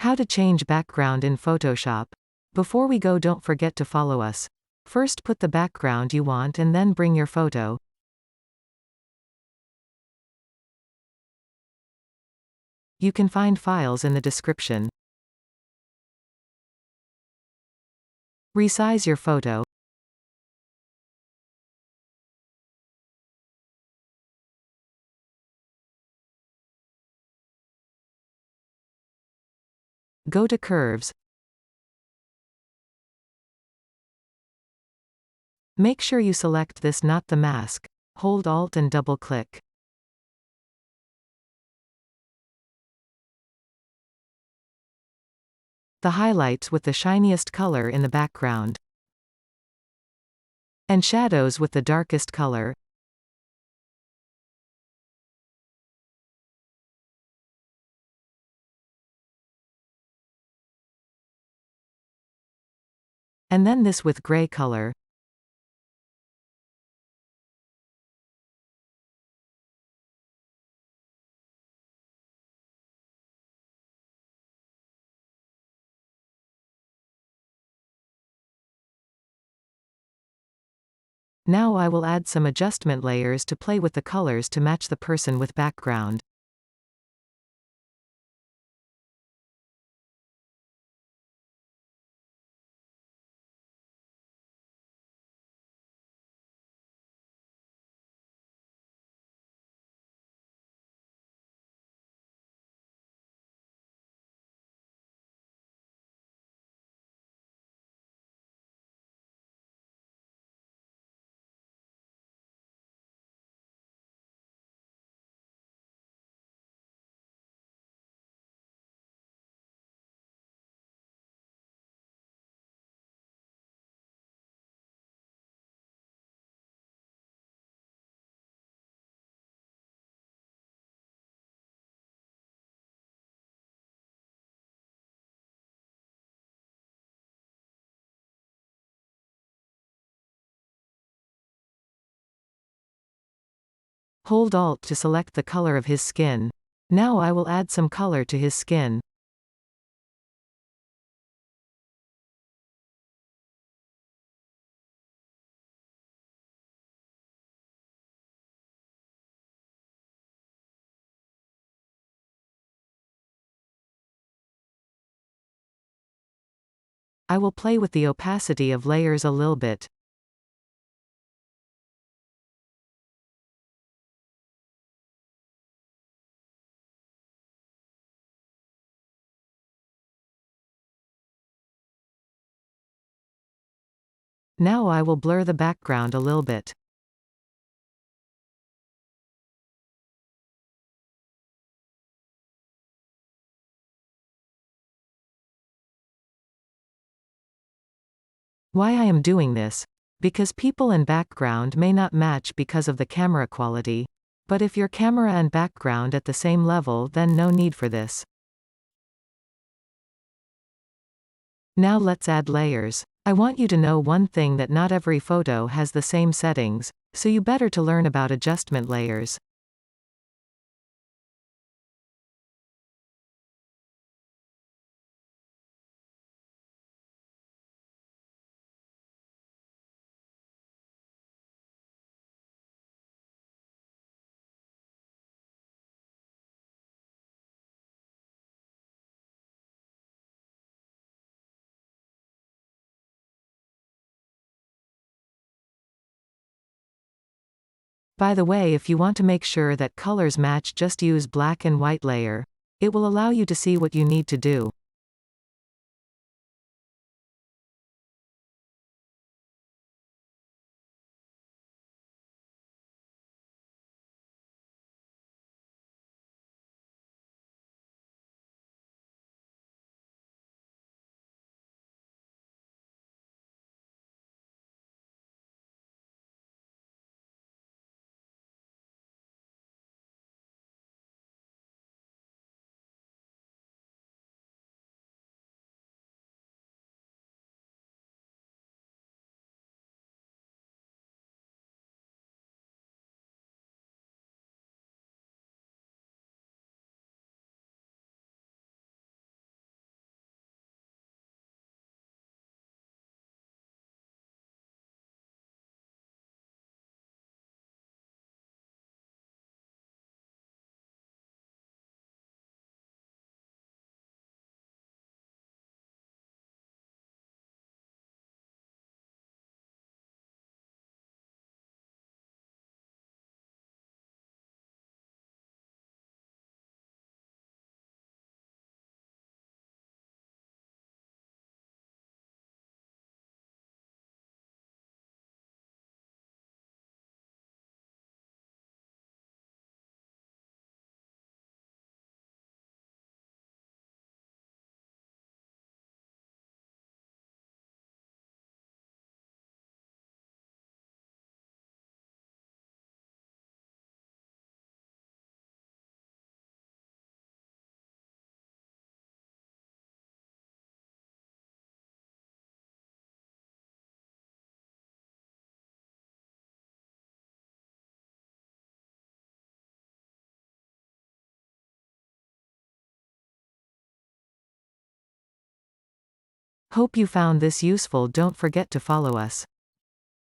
How to change background in Photoshop. Before we go, don't forget to follow us. First put the background you want and then bring your photo. You can find files in the description. Resize your photo. Go to Curves. Make sure you select this, not the mask. Hold Alt and double-click. The highlights with the shiniest color in the background. And shadows with the darkest color. And then this with gray color. Now I will add some adjustment layers to play with the colors to match the person with background. Hold Alt to select the color of his skin. Now I will add some color to his skin. I will play with the opacity of layers a little bit. Now I will blur the background a little bit. Why I am doing this? Because people and background may not match because of the camera quality. But if your camera and background at the same level, then no need for this. Now let's add layers. I want you to know one thing, that not every photo has the same settings, so you better to learn about adjustment layers. By the way, if you want to make sure that colors match, just use black and white layer. It will allow you to see what you need to do. Hope you found this useful. Don't forget to follow us.